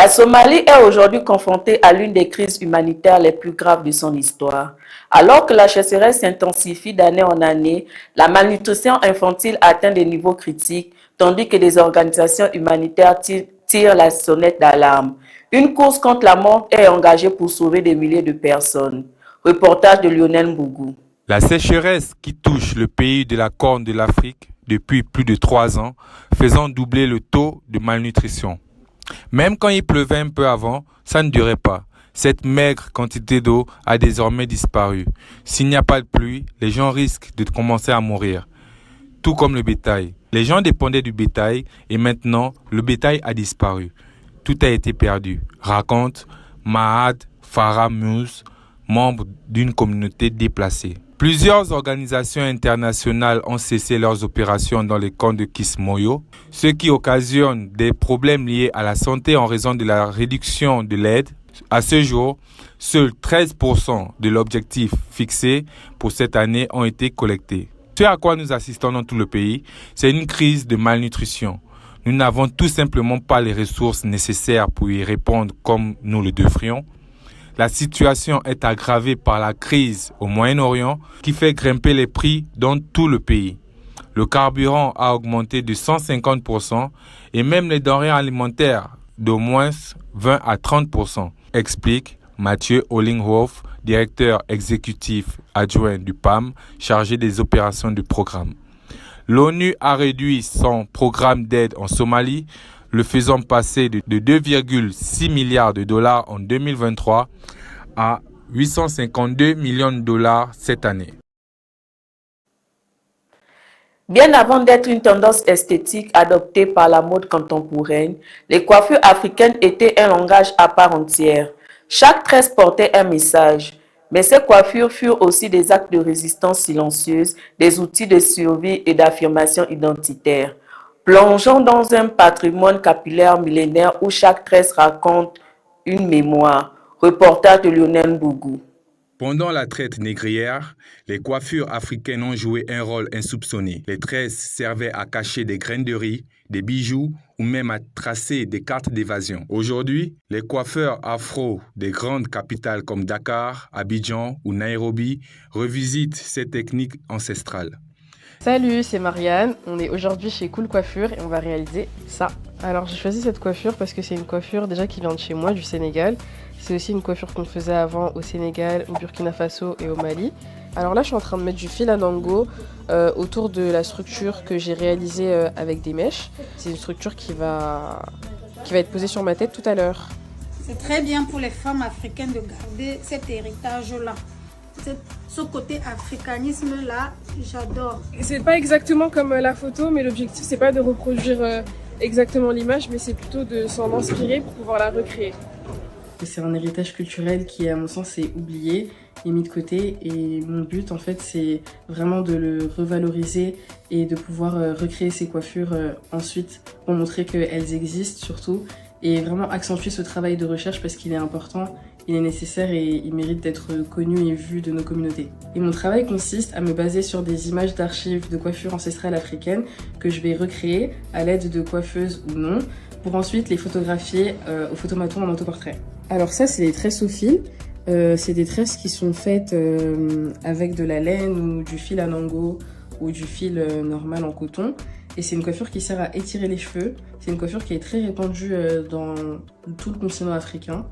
Somalie est aujourd'hui confrontée à l'une des crises humanitaires les plus graves de son histoire. Alors que la sécheresse s'intensifie d'année en année, la malnutrition infantile atteint des niveaux critiques, tandis que des organisations humanitaires tirent la sonnette d'alarme. Une course contre la mort est engagée pour sauver des milliers de personnes. Reportage de Lionel Mbougou. La sécheresse qui touche le pays de la Corne de l'Afrique depuis plus de 3 ans, faisant doubler le taux de malnutrition. Même quand il pleuvait un peu avant, ça ne durait pas. Cette maigre quantité d'eau a désormais disparu. S'il n'y a pas de pluie, les gens risquent de commencer à mourir. Tout comme le bétail. Les gens dépendaient du bétail et maintenant, le bétail a disparu. Tout a été perdu, raconte Mahad Farah Muse, membre d'une communauté déplacée. Plusieurs organisations internationales ont cessé leurs opérations dans les camps de Kismayo, ce qui occasionne des problèmes liés à la santé en raison de la réduction de l'aide. À ce jour, seuls 13% de l'objectif fixé pour cette année ont été collectés. Ce à quoi nous assistons dans tout le pays, c'est une crise de malnutrition. Nous n'avons tout simplement pas les ressources nécessaires pour y répondre comme nous le devrions. La situation est aggravée par la crise au Moyen-Orient qui fait grimper les prix dans tout le pays. Le carburant a augmenté de 150% et même les denrées alimentaires d'au moins 20 à 30%, explique Mathieu Hollinghoff, directeur exécutif adjoint du PAM, chargé des opérations du programme. L'ONU a réduit son programme d'aide en Somalie, le faisant passer de 2,6 milliards de dollars en 2023 à 852 millions de dollars cette année. Bien avant d'être une tendance esthétique adoptée par la mode contemporaine, les coiffures africaines étaient un langage à part entière. Chaque tresse portait un message. Mais ces coiffures furent aussi des actes de résistance silencieuse, des outils de survie et d'affirmation identitaire. Plongeons dans un patrimoine capillaire millénaire où chaque tresse raconte une mémoire. Reportage de Lionel Mbougou. Pendant la traite négrière, les coiffures africaines ont joué un rôle insoupçonné. Les tresses servaient à cacher des graines de riz, des bijoux ou même à tracer des cartes d'évasion. Aujourd'hui, les coiffeurs afro des grandes capitales comme Dakar, Abidjan ou Nairobi revisitent ces techniques ancestrales. Salut, c'est Marianne. On est aujourd'hui chez Cool Coiffure et on va réaliser ça. Alors j'ai choisi cette coiffure parce que c'est une coiffure déjà qui vient de chez moi, du Sénégal. C'est aussi une coiffure qu'on faisait avant au Sénégal, au Burkina Faso et au Mali. Alors là, je suis en train de mettre du fil à nango autour de la structure que j'ai réalisée avec des mèches. C'est une structure qui va être posée sur ma tête tout à l'heure. C'est très bien pour les femmes africaines de garder cet héritage-là. Ce côté africanisme-là, j'adore. C'est pas exactement comme la photo, mais l'objectif, c'est pas de reproduire exactement l'image, mais c'est plutôt de s'en inspirer pour pouvoir la recréer. C'est un héritage culturel qui, à mon sens, est oublié et mis de côté. Et mon but, en fait, c'est vraiment de le revaloriser et de pouvoir recréer ces coiffures ensuite pour montrer qu'elles existent surtout et vraiment accentuer ce travail de recherche parce qu'il est important, il est nécessaire et il mérite d'être connu et vu de nos communautés. Et mon travail consiste à me baser sur des images d'archives de coiffures ancestrales africaines que je vais recréer à l'aide de coiffeuses ou non pour ensuite les photographier au photomaton en autoportrait. Alors ça, c'est les tresses au fil. C'est des tresses qui sont faites avec de la laine ou du fil à nango ou du fil normal en coton. Et c'est une coiffure qui sert à étirer les cheveux. C'est une coiffure qui est très répandue dans tout le continent africain.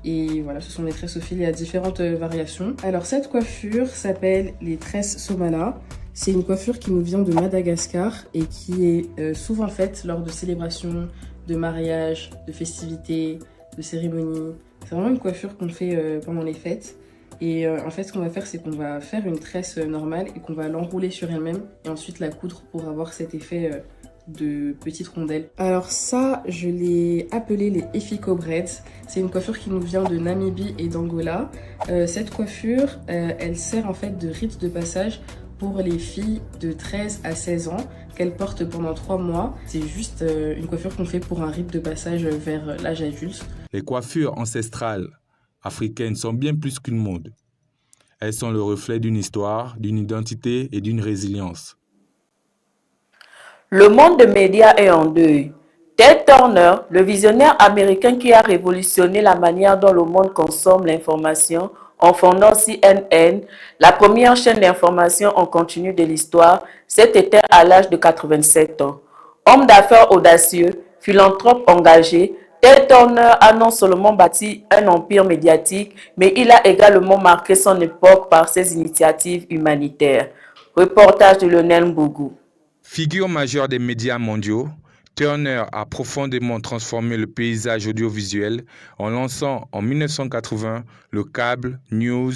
Et voilà, ce sont des tresses au fil, il y a différentes variations. Alors cette coiffure s'appelle les tresses Somala. C'est une coiffure qui nous vient de Madagascar et qui est souvent faite lors de célébrations, de mariages, de festivités, de cérémonies. C'est vraiment une coiffure qu'on fait pendant les fêtes. Et en fait, ce qu'on va faire, c'est qu'on va faire une tresse normale et qu'on va l'enrouler sur elle-même et ensuite la coudre pour avoir cet effet de petites rondelles. Alors ça, je l'ai appelé les Efiko Braids. C'est une coiffure qui nous vient de Namibie et d'Angola. Cette coiffure, elle sert en fait de rite de passage pour les filles de 13 à 16 ans qu'elles portent pendant 3 mois. C'est juste une coiffure qu'on fait pour un rite de passage vers l'âge adulte. Les coiffures ancestrales africaines sont bien plus qu'une mode. Elles sont le reflet d'une histoire, d'une identité et d'une résilience. Le monde des médias est en deuil. Ted Turner, le visionnaire américain qui a révolutionné la manière dont le monde consomme l'information en fondant CNN, la première chaîne d'information en continu de l'histoire, s'est éteint à l'âge de 87 ans. Homme d'affaires audacieux, philanthrope engagé, Ted Turner a non seulement bâti un empire médiatique, mais il a également marqué son époque par ses initiatives humanitaires. Reportage de Lionel Mbougou. Figure majeure des médias mondiaux, Turner a profondément transformé le paysage audiovisuel en lançant en 1980 le Cable News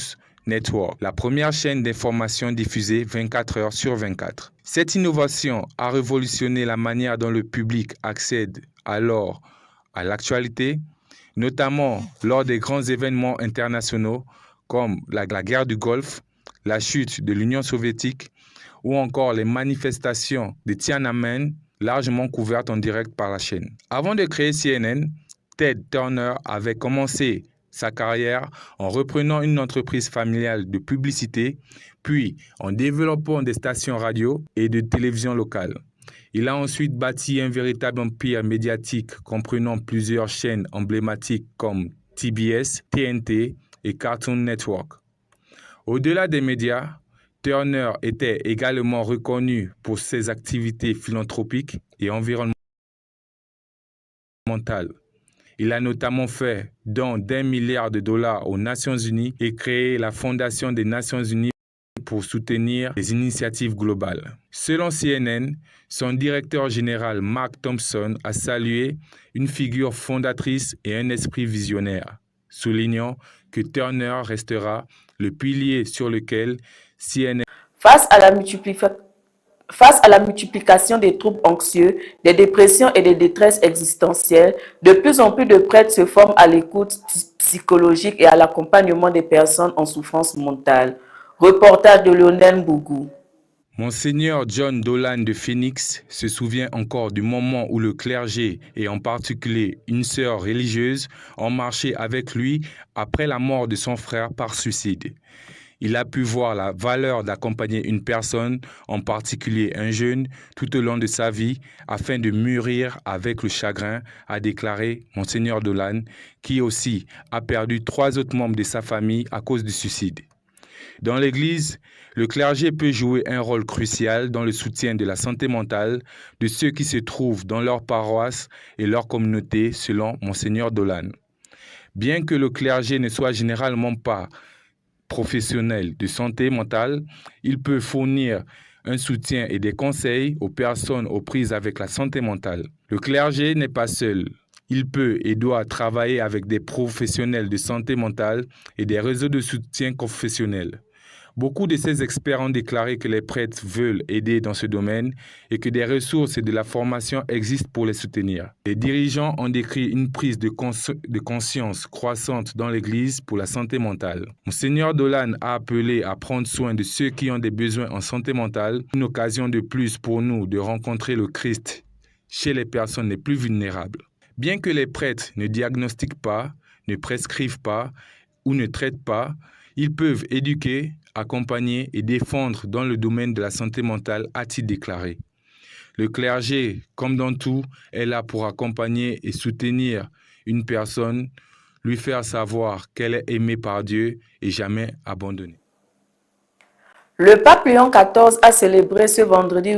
Network, la première chaîne d'information diffusée 24 heures sur 24. Cette innovation a révolutionné la manière dont le public accède alors à l'actualité, notamment lors des grands événements internationaux comme la guerre du Golfe, la chute de l'Union soviétique ou encore les manifestations de Tiananmen, largement couvertes en direct par la chaîne. Avant de créer CNN, Ted Turner avait commencé sa carrière en reprenant une entreprise familiale de publicité, puis en développant des stations radio et de télévision locales. Il a ensuite bâti un véritable empire médiatique comprenant plusieurs chaînes emblématiques comme TBS, TNT et Cartoon Network. Au-delà des médias, Turner était également reconnu pour ses activités philanthropiques et environnementales. Il a notamment fait don d'1 milliard de dollars aux Nations Unies et créé la Fondation des Nations Unies pour soutenir les initiatives globales. Selon CNN, son directeur général Mark Thompson a salué une figure fondatrice et un esprit visionnaire, soulignant que Turner restera le pilier sur lequel CNN... Face à la multiplication des troubles anxieux, des dépressions et des détresses existentielles, de plus en plus de prêtres se forment à l'écoute psychologique et à l'accompagnement des personnes en souffrance mentale. Reportage de Lionel Mbougou. Monseigneur John Dolan de Phoenix se souvient encore du moment où le clergé, et en particulier une sœur religieuse, ont marché avec lui après la mort de son frère par suicide. Il a pu voir la valeur d'accompagner une personne, en particulier un jeune, tout au long de sa vie, afin de mûrir avec le chagrin, a déclaré Monseigneur Dolan, qui aussi a perdu 3 autres membres de sa famille à cause du suicide. Dans l'Église, le clergé peut jouer un rôle crucial dans le soutien de la santé mentale de ceux qui se trouvent dans leur paroisse et leur communauté, selon Monseigneur Dolan. Bien que le clergé ne soit généralement pas professionnel de santé mentale, il peut fournir un soutien et des conseils aux personnes aux prises avec la santé mentale. Le clergé n'est pas seul. Il peut et doit travailler avec des professionnels de santé mentale et des réseaux de soutien confessionnels. Beaucoup de ces experts ont déclaré que les prêtres veulent aider dans ce domaine et que des ressources et de la formation existent pour les soutenir. Les dirigeants ont décrit une prise de conscience croissante dans l'Église pour la santé mentale. Monseigneur Dolan a appelé à prendre soin de ceux qui ont des besoins en santé mentale, une occasion de plus pour nous de rencontrer le Christ chez les personnes les plus vulnérables. Bien que les prêtres ne diagnostiquent pas, ne prescrivent pas ou ne traitent pas, ils peuvent éduquer, accompagner et défendre dans le domaine de la santé mentale, a-t-il déclaré. Le clergé, comme dans tout, est là pour accompagner et soutenir une personne, lui faire savoir qu'elle est aimée par Dieu et jamais abandonnée. Le pape Léon XIV a célébré ce vendredi